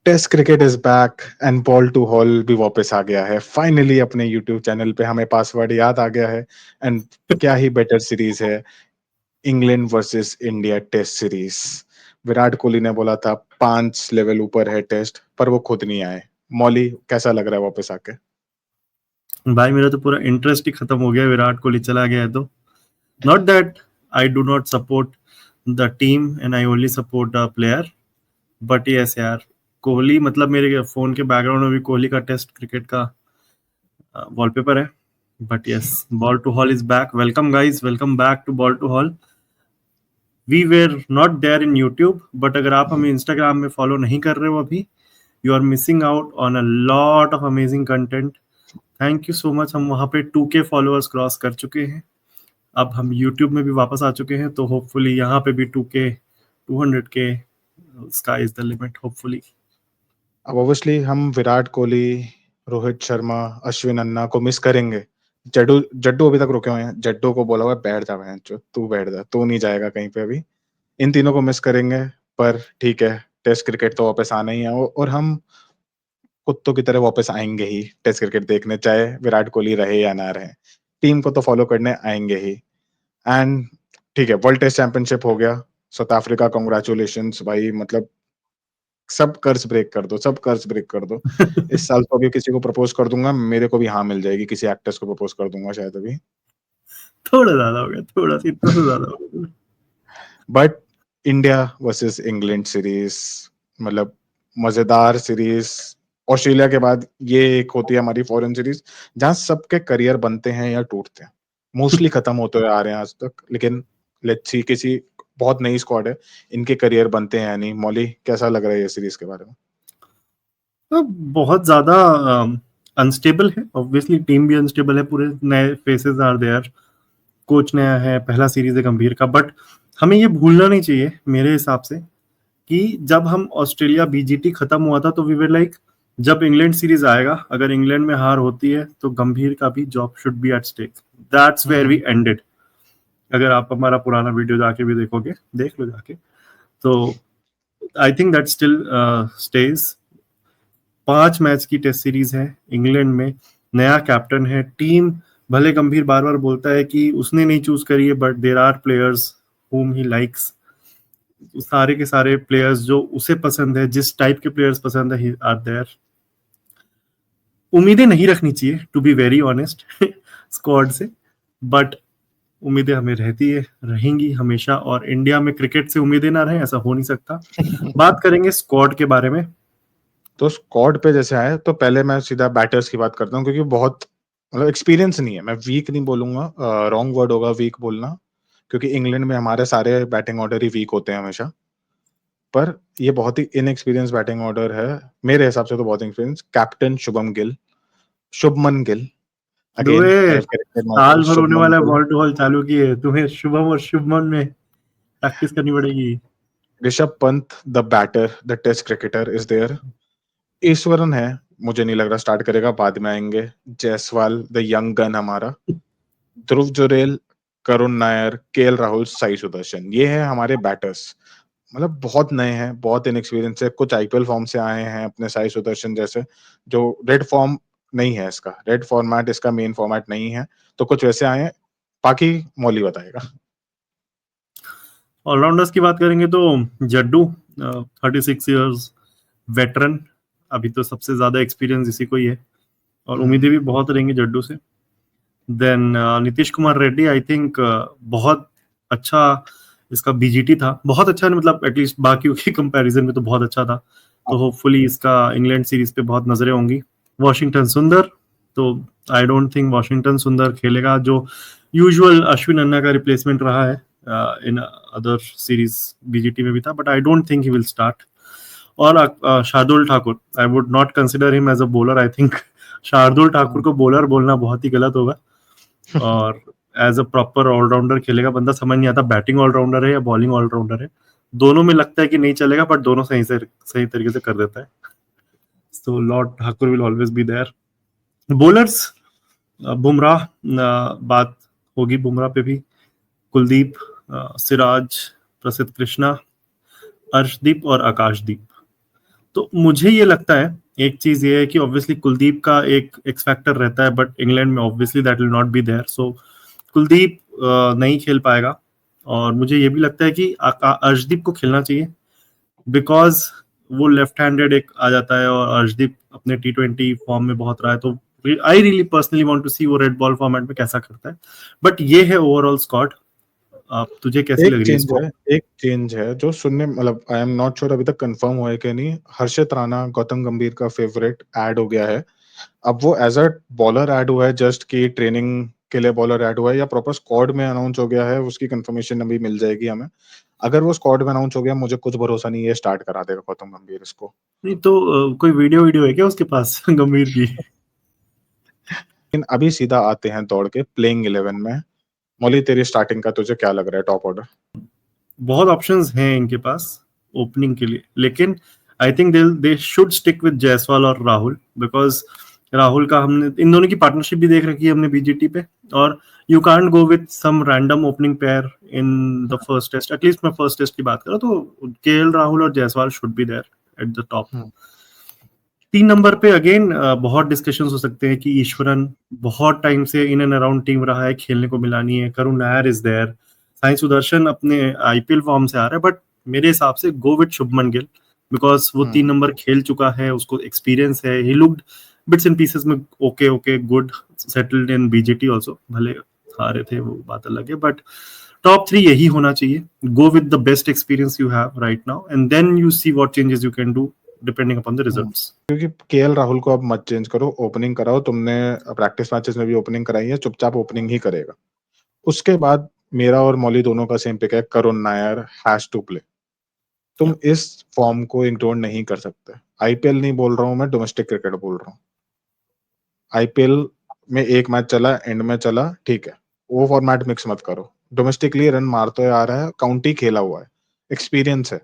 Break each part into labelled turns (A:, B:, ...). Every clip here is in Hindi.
A: Test cricket is back and ball to hall भी वापस आ गया है फाइनली अपने यूट्यूब चैनल पे। हमें पासवर्ड याद आ गया है एंड क्या ही बेटर सीरीज है, England versus India test series. Virat Kohli ने बोला था 5 लेवल ऊपर है टेस्ट, पर वो खुद नहीं आए। मौली, कैसा लग रहा है वापस आके?
B: भाई मेरा तो पूरा इंटरेस्ट ही खत्म हो गया, विराट कोहली चला गया है तो। Not that I do not support the team and I only support the player, but yes यार, कोहली मतलब मेरे फोन के बैकग्राउंड में भी कोहली का टेस्ट क्रिकेट का वॉलपेपर है। But yes, ball to hall is back. Welcome guys, welcome back to ball to hall. We were not there in YouTube, but अगर आप हमें इंस्टाग्राम में फॉलो नहीं कर रहे हो अभी, you are missing out on a lot of amazing content. Thank you so much. हम वहाँ पे 2K फॉलोअर्स क्रॉस कर चुके हैं। अब हम यूट्यूब में भी वापस आ चुके हैं, तो होपफुली यहाँ पे भी 2K 200K, sky is the limit hopefully.
A: अब ऑब्वियसली हम विराट कोहली, रोहित शर्मा, अश्विन अन्ना को मिस करेंगे। जड्डू जड्डू अभी तक रुके हुए हैं। जड्डू को बोला हुआ है बैठ जा बहन चो, तू बैठ जा, तू नहीं जाएगा कहीं पे अभी। इन तीनों को मिस करेंगे, पर ठीक है, टेस्ट क्रिकेट तो वापस आना ही है और हम कुत्तों की तरह वापस आएंगे ही टेस्ट क्रिकेट देखने, चाहे विराट कोहली रहे या ना रहे। टीम को तो फॉलो करने आएंगे ही। एंड ठीक है, वर्ल्ड टेस्ट चैंपियनशिप हो गया। साउथ अफ्रीका, कॉन्ग्रेचुलेशंस भाई, मतलब सब कर्ज ब्रेक कर दो, सब कर्ज ब्रेक कर दो। इस साल तो अभी किसी को प्रपोज कर दूंगा, मेरे को भी हाँ मिल जाएगी, किसी एक्ट्रेस को प्रपोज कर दूंगा शायद अभी।
B: थोड़ा ज्यादा हो गया, थोड़ा सा, इतना तो ज्यादा हो गया।
A: But India versus England series, मतलब मजेदार सीरीज। ऑस्ट्रेलिया के बाद ये एक होती है हमारी फॉरेन सीरीज जहां सबके करियर बनते हैं या टूटते हैं। मोस्टली खत्म होते हुए आ रहे हैं आज तक, लेकिन लेट्स सी, किसी बहुत नई स्क्वाड है, इनके करियर बनते हैं या नहीं। मौली, कैसा लग रहा है ये सीरीज के बारे में?
B: बहुत ज्यादा अनस्टेबल है, ऑब्वियसली टीम भी अनस्टेबल है, पूरे नए फेसेस आर देयर, कोच नया है, पहला सीरीज है गंभीर का। बट हमें ये भूलना नहीं चाहिए मेरे हिसाब से कि जब हम ऑस्ट्रेलिया बीजीटी खत्म हुआ था तो वी वर लाइक, जब इंग्लैंड सीरीज आएगा, अगर इंग्लैंड में हार होती है तो गंभीर का भी job should be at stake. That's where we ended. अगर आप हमारा पुराना वीडियो जाके भी देखोगे, देख लो जाके, तो I think that still stage. 5 match की टेस्ट सीरीज है इंग्लैंड में, नया कैप्टन है, टीम भले गंभीर बार बार बोलता है कि उसने नहीं चूज करी है, but there are players whom he likes। सारे के सारे प्लेयर्स जो उसे पसंद है, जिस टाइप के प्लेयर्स पसंद है, आर देयर। उम्मीदें नहीं रखनी चाहिए, to be very honest, squad से, बट उम्मीदें हमें रहती है, रहेंगी हमेशा। और इंडिया में क्रिकेट से उम्मीदें ना रहे, ऐसा हो नहीं सकता। बात करेंगे स्क्वाड के बारे में।
A: तो स्क्वाड पे जैसे आए तो पहले मैं सीधा बैटर्स की बात करता हूँ, क्योंकि बहुत मतलब एक्सपीरियंस नहीं है। मैं वीक नहीं बोलूंगा, रॉन्ग वर्ड होगा वीक बोलना, क्योंकि इंग्लैंड में हमारे सारे बैटिंग ऑर्डर ही वीक होते हैं हमेशा। पर ये बहुत ही इनएक्सपीरियंस बैटिंग ऑर्डर है मेरे हिसाब से, तो बहुत experience. Captain Shubham Gill, Shubman Gill, again I
B: Dubey,
A: have corrected my
B: साल
A: सेल्फ,
B: भर होने
A: शुभमन
B: वाला है
A: गिल।
B: बॉल टू बॉल चालू की है, तुम्हें शुभम और शुभमन में प्रैक्टिस करनी पड़ेगी।
A: Rishabh Pant the batter, the test cricketer is there. Easwaran है, मुझे नहीं लग रहा स्टार्ट करेगा, बाद में आएंगे। जायसवाल द यंग गन हमारा, ध्रुव जुरेल, करुण नायर, केएल राहुल, साई सुदर्शन, ये है हमारे बैटर्स। मतलब बहुत नए हैं, बहुत इनएक्सपीरियंस है। कुछ आईपीएल फॉर्म से आए हैं अपने साई सुदर्शन जैसे, जो रेड फॉर्म नहीं है इसका, रेड फॉर्मेट इसका मेन फॉर्मेट नहीं है, तो कुछ वैसे आए हैं। बाकी मौली बताएगा।
B: ऑलराउंडर्स की बात करेंगे तो जड्डू, 36 इयर्स वेटरन, अभी तो सबसे ज्यादा एक्सपीरियंस इसी को ही है, और उम्मीदें भी बहुत रहेंगी जड्डू से। Then Nitish Kumar Reddy, I think बहुत अच्छा इसका बीजीटी था, बहुत अच्छा, मतलब एटलीस्ट बाकियों के कंपैरिजन में तो बहुत अच्छा था। तो होपफुली इसका इंग्लैंड सीरीज पे बहुत नजरें होंगी। वॉशिंगटन सुंदर, तो आई डोंट थिंक वॉशिंगटन सुंदर खेलेगा, जो यूजुअल अश्विन अन्ना का रिप्लेसमेंट रहा है इन अदर सीरीज, बीजीटी में भी था, but I don't think he will start. और Shardul Thakur, I would not consider him as a bowler. I think Shardul Thakur को बॉलर बोलना बहुत ही गलत होगा, और एज अ प्रॉपर ऑलराउंडर खेलेगा बंदा, समझ नहीं आता बैटिंग ऑलराउंडर है या बॉलिंग ऑलराउंडर है। दोनों में लगता है कि नहीं चलेगा, बट दोनों सही तरीके से कर देता है। So lord Thakur will always be there. Bowlers, Bumrah, बात होगी बुमराह पे भी, कुलदीप, सिराज, प्रसिद्ध कृष्णा, अर्शदीप और आकाशदीप। तो मुझे ये लगता है, एक चीज ये है कि ऑब्वियसली कुलदीप का एक एक्स फैक्टर रहता है, बट इंग्लैंड में obviously that will not be there, so Kuldeep नहीं खेल पाएगा। और मुझे ये भी लगता है कि अर्शदीप को खेलना चाहिए, बिकॉज वो लेफ्ट हैंडेड एक आ जाता है, और अर्शदीप अपने T20 फॉर्म में बहुत रहा है, तो I really personally want to see वो रेड बॉल फॉर्मेट में कैसा करता है। बट ये है ओवरऑल स्क्वाड। तुझे कैसी लग रही है स्क्वाड?
A: एक चेंज है जो सुनने, मतलब आई एम नॉट श्योर अभी तक कंफर्म हुआ है कि नहीं, हर्षित राणा गौतम गंभीर का फेवरेट ऐड हो गया है। अब वो एज अ बॉलर ऐड हुआ है जस्ट की ट्रेनिंग के लिए बॉलर ऐड हुआ है, या प्रॉपर स्क्वाड में अनाउंस हो गया है, उसकी कंफर्मेशन अभी मिल जाएगी हमें। अगर वो स्क्वाड में अनाउंस हो गया, मुझे कुछ भरोसा नहीं है स्टार्ट करा देगा गौतम गंभीर इसको।
B: नहीं तो कोई वीडियो है क्या उसके पास गंभीर की?
A: लेकिन अभी सीधा आते हैं दौड़ के प्लेइंग 11 में। मौली, तेरी स्टार्टिंग का तुझे क्या लग रहा है टॉप ऑर्डर?
B: बहुत ऑप्शंस हैं इनके पास ओपनिंग के लिए, लेकिन I think they should stick with Jaiswal और राहुल, बिकॉज राहुल का हमने इन दोनों की पार्टनरशिप भी देख रखी है हमने बीजीटी पे, और you can't go with some random opening pair in the first test. At least मैं फर्स्ट टेस्ट की बात करूं तो केएल राहुल और Jaiswal should be there at the top. 3 number पे अगेन बहुत डिस्कशंस हो सकते हैं कि ईश्वरन बहुत टाइम से इन एंड अराउंड टीम रहा है, खेलने को मिला नहीं है। करुण नायर इज देयर, साई सुदर्शन अपने आईपीएल फॉर्म से आ रहा है, बट मेरे हिसाब से go with Shubman Gill, because वो 3 नंबर खेल चुका है, उसको एक्सपीरियंस है। He looked bits and pieces में okay good, settled in BGT also, भले हारे थे वो बात अलग है, बट टॉप 3 यही होना चाहिए। Go with the best experience you have right now and then you see what changes you can do depending upon the results.
A: क्योंकि केएल राहुल को अब मत चेंज करो, ओपनिंग कराओ। तुमने प्रैक्टिस मैचेस में भी ओपनिंग कराई है, चुपचाप ओपनिंग ही करेगा। उसके बाद मेरा और मौली दोनों का सेम पिक है, Karun Nair has to play. तुम इस फॉर्म को इग्नोर नहीं कर सकते। आईपीएल नहीं बोल रहा हूं मैं, डोमेस्टिक क्रिकेट बोल रहा हूँ। आईपीएल में एक मैच चला, एंड में चला, ठीक है, वो फॉर्मेट मिक्स मत करो। डोमेस्टिकली रन मारते आ रहा है, काउंटी खेला हुआ है, एक्सपीरियंस है,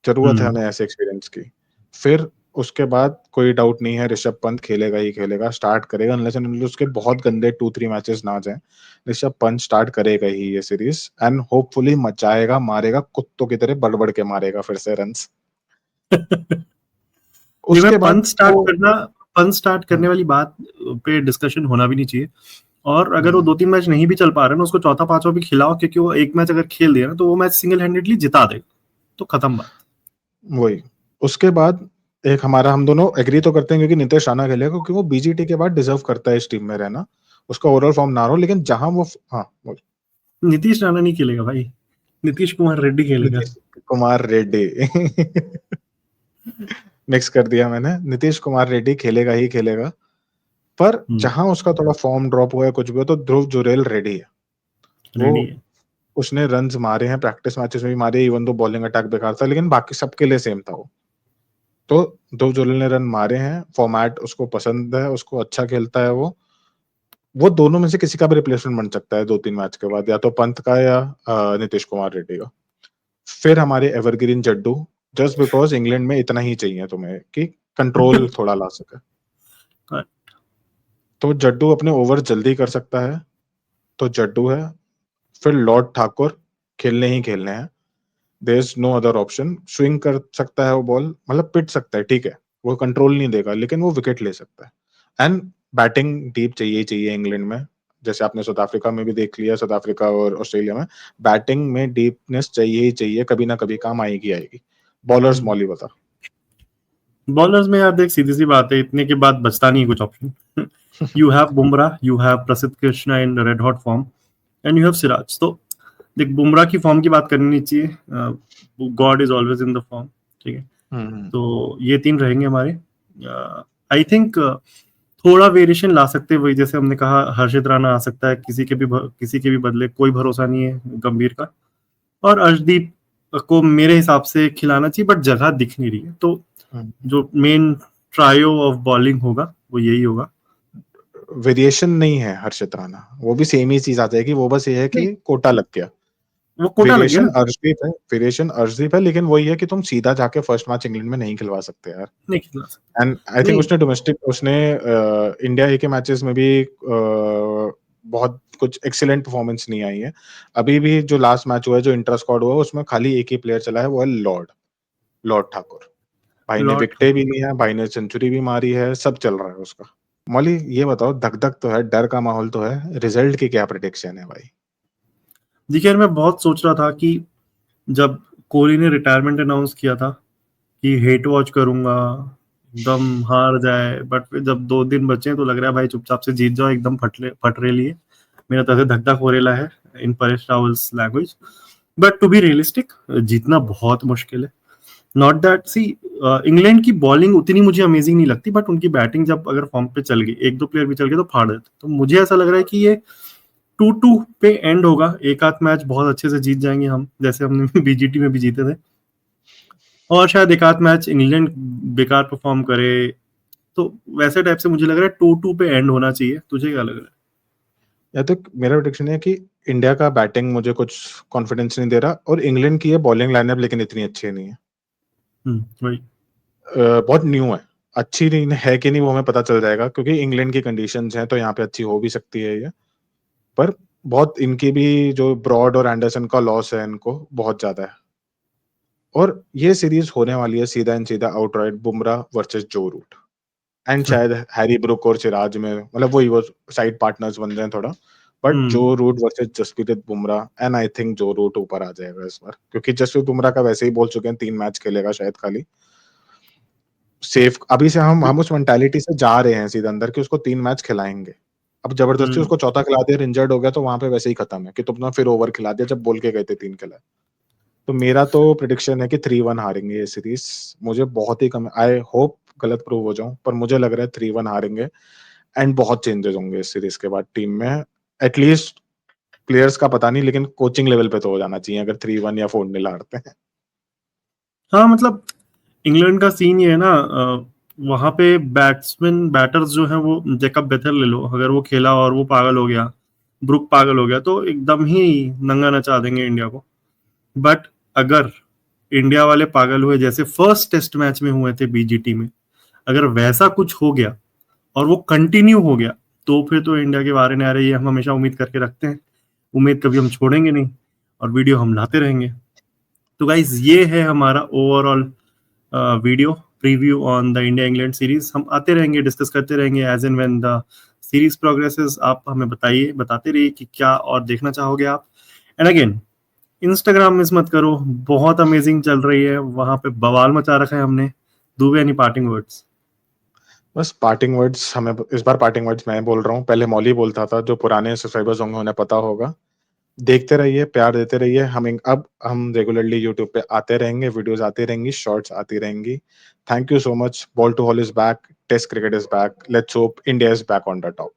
A: जरूरत है हमें ऐसे एक्सपीरियंस की। फिर उसके बाद कोई डाउट नहीं है, ऋषभ पंत खेलेगा ही खेलेगा, स्टार्ट करेगा, अनलेस एंड अनटिल उसके बहुत गंदे 2-3 मैचेस ना जाए। ऋषभ पंत स्टार्ट करेगा ही ये सीरीज, एंड होपफुली मचाएगा, मारेगा कुत्तों की तरह, बढ़ के मारेगा फिर से रन्स।
B: नहीं, मैं
A: उसके बाद
B: पंत स्टार्ट करने वाली बात पे डिस्कशन होना भी नहीं चाहिए। और अगर वो 2-3 मैच नहीं भी चल पा रहे ना, उसको चौथा पांचवा भी खिलाओ, क्योंकि वो एक मैच अगर खेल दिया ना तो वो मैच सिंगल हैंडेडली जिता देगा, तो खत्म बात।
A: वही। उसके बाद एक हमारा, हम दोनों एग्री तो करते हैं क्योंकि नितेश राणा खेलेगा, क्योंकि वो बीजीटी के बाद डिजर्व करता है इस टीम में रहना। उसका ओवरऑल फॉर्म ना हो, लेकिन जहां वो, हाँ बोल।
B: नीतीश राणा नहीं खेलेगा भाई, नीतीश कुमार रेड्डी खेलेगा।
A: नीतीश कुमार रेड्डी मिक्स कर दिया मैंने। नीतीश कुमार रेड्डी खेलेगा ही खेलेगा। पर जहां उसका थोड़ा फॉर्म ड्रॉप हुआ है, कुछ भी हो, तो ध्रुव जुरेल रेडी है। वो
B: रेडी है।
A: उसने रन्स मारे हैं, प्रैक्टिस मैचेस में भी मारे, इवन दो बॉलिंग अटैक बेकार था, लेकिन बाकी सबके लिए सेम था वो। तो ध्रुव जुरेल ने रन मारे हैं, फॉर्मेट उसको पसंद है, उसको अच्छा खेलता है वो दोनों में से किसी का भी रिप्लेसमेंट बन सकता है 2-3 मैच के बाद, या तो पंत का या नीतीश कुमार रेड्डी का। फिर हमारे evergreen Jaddu, just because England में इतना ही चाहिए तुम्हें कि कंट्रोल थोड़ा ला सके। तो जड्डू अपने ओवर जल्दी कर सकता है, तो जड्डू है। फिर लॉर्ड ठाकुर, खेलने ही खेलने हैं, there is no other option. Swing कर सकता है वो बॉल, मतलब पिट सकता है, ठीक है, वो कंट्रोल नहीं देगा, लेकिन वो विकेट ले सकता है। एंड बैटिंग डीप चाहिए ही चाहिए इंग्लैंड में, जैसे आपने साउथ अफ्रीका में भी देख लिया, साउथ अफ्रीका और ऑस्ट्रेलिया में बैटिंग में डीपनेस चाहिए ही चाहिए, कभी ना कभी काम आएगी आएगी। बॉलर्स मौली बता।
B: बॉलर्स में यार देख, सीधी सी बात है, इतने के बाद बचता नहीं कुछ option. You have Bumrah, you have Prasidh Krishna in red hot form, and you have Siraj. तो देख, बुमराह की फॉर्म की बात करनी नहीं चाहिए, God is always in the form, ठीक है। तो ये 3 रहेंगे हमारे। आई थिंक थोड़ा वेरिएशन ला सकते हैं, वही जैसे हमने कहा, हर्षित राणा आ सकता है, किसी के भी बदले, कोई भरोसा नहीं है गंभीर का। और अर्शदीप को मेरे हिसाब से खिलाना चाहिए, बट जगह दिख नहीं रही है, तो जो मेन ट्रायो ऑफ बॉलिंग होगा वो यही होगा।
A: वेरिएशन नहीं है हर्षित राणा, वो भी सेम ही चीज आ जाएगी, वो बस ये है कि
B: नहीं,
A: कोटा लग गया।
B: वो कोटा लग गया ना।
A: वेरिएशन अर्शदीप है, लेकिन वही है कि तुम सीधा जाके फर्स्ट मैच इंग्लैंड में नहीं खिलवा सकते यार।
B: नहीं खिला सकते।
A: एंड आई थिंक
B: नहीं,
A: उसने इंडिया ए के मैचेस में भी बहुत कुछ एक्सीलेंट परफॉर्मेंस नहीं आई है। अभी भी जो लास्ट मैच हुआ है, जो इंटर स्क्वाड हुआ है, उसमें खाली एक ही प्लेयर चला है, वो है लॉर्ड ठाकुर। भाई ने
B: लॉट।
A: विकेटें भी ली हैं, भाई ने सेंचुरी भी मारी है, सब चल रहा है उसका। मौली ये बताओ, धक-धक तो है, डर का माहौल तो है, रिजल्ट की क्या प्रेडिक्शन है भाई?
B: देखिए यार, मैं बहुत सोच रहा था कि जब कोहली ने रिटायरमेंट अनाउंस किया था कि हेट वॉच करूंगा, एकदम हार जाए, बट फिर जब 2 दिन बचे तो लग रहा है भाई चुपचाप से जीत जाओ, एकदम फटरे लिए। मेरा तरह से धक धक हो रहा है in Paresh Rawal's language. But to be realistic, जीतना बहुत मुश्किल है। नॉट दैट सी, इंग्लैंड की बॉलिंग उतनी मुझे अमेजिंग नहीं लगती, बट उनकी बैटिंग जब अगर फॉर्म पे चल गई, एक दो प्लेयर भी चल गए तो फाड़ देते। तो मुझे ऐसा लग रहा है कि ये 2-2 पे एंड होगा। एक आध मैच बहुत अच्छे से जीत जाएंगे हम, जैसे हमने बीजीटी में भी जीते थे, और शायद एक आध मैच इंग्लैंड बेकार परफॉर्म करे। तो वैसे टाइप से मुझे लग रहा है 2-2 पे एंड होना चाहिए। तुझे क्या लग रहा है?
A: या तो मेरा प्रेडिक्शन है कि इंडिया का बैटिंग मुझे कुछ कॉन्फिडेंस नहीं दे रहा, और इंग्लैंड की है बॉलिंग लाइनअप लेकिन इतनी अच्छी नहीं है।
B: वही।
A: बहुत न्यू है। अच्छी नहीं है कि नहीं वो हमें पता चल जाएगा, क्योंकि इंग्लैंड की कंडीशंस हैं तो यहाँ पे अच्छी हो भी सकती है ये। पर बहुत इनकी भी जो ब्रॉड और एंडरसन का लॉस है इनको बहुत ज्यादा है। और ये सीरीज होने वाली है सीधा एंड सीधा आउटराइट बुमराह वर्सेस जो रूट। एंड शायद हैरी ब्रुक और सिराज में, मतलब वही वो साइड पार्टनर्स बन रहे हैं थोड़ा। But Joe Root versus Jasprit Bumrah, and I think Joe Root ऊपर आ जाएगा इस बार, क्योंकि जसप्रीत बुमराह का वैसे ही बोल चुके हैं 3 मैच खेलेगा शायद खाली। सेफ अभी से हम उस मेंटालिटी से जा रहे हैं सीधा अंदर कि उसको 3 मैच खिलाएंगे। अब जबरदस्ती उसको चौथा खिला दिया, इंजर्ड हो गया, तो वहां पे वैसे ही खत्म है कि तुमने फिर ओवर खिला दिया जब बोल के गए थे 3 खिलाए। तो मेरा तो प्रिडिक्शन है कि 3-1 हारेंगे ये सीरीज। मुझे बहुत ही कम, आई होप गलत प्रूव हो जाऊं, पर मुझे लग रहा है 3-1 हारेंगे। एंड बहुत चेंजेस होंगे इस सीरीज के बाद टीम में। एटलीस्ट प्लेयर्स का पता नहीं, लेकिन कोचिंग लेवल पे तो हो जाना चाहिए अगर 3-1 या 4-0 हारते हैं।
B: हाँ मतलब इंग्लैंड का सीन ये है ना, वहां पे बैटर्स जो है वो जैकब बेथेल ले लो, अगर वो खेला और वो पागल हो गया, ब्रुक पागल हो गया, तो एकदम ही नंगा नचा देंगे इंडिया को। बट अगर इंडिया वाले पागल हुए जैसे फर्स्ट टेस्ट मैच में हुए थे बीजीटी में, अगर वैसा कुछ हो गया और वो कंटिन्यू हो गया, तो फिर तो इंडिया के बारे में आ रही है। हम हमेशा उम्मीद करके रखते हैं, उम्मीद कभी हम छोड़ेंगे नहीं, और वीडियो हम लाते रहेंगे। तो गाइज ये है हमारा overall video preview on the India England series. हम आते रहेंगे, डिस्कस करते रहेंगे as and when the series progresses. आप हमें बताइए, बताते रहिए कि क्या और देखना चाहोगे आप। एंड अगेन, इंस्टाग्राम मिस मत करो, बहुत अमेजिंग चल रही है, वहां पे बवाल मचा रखा है हमने। Dubey any parting words?
A: बस पार्टिंग वर्ड्स, हमें इस बार पार्टिंग वर्ड्स मैं बोल रहा हूँ, पहले मौली बोलता था, जो पुराने सब्सक्राइबर्स होंगे उन्हें पता होगा। देखते रहिए, प्यार देते रहिए। अब हम रेगुलरली यूट्यूब पे आते रहेंगे, वीडियोस आती रहेंगी, शॉर्ट्स आती रहेंगी। Thank you so much. Ball to hall is back, test cricket is back, let's hope India is back on the top.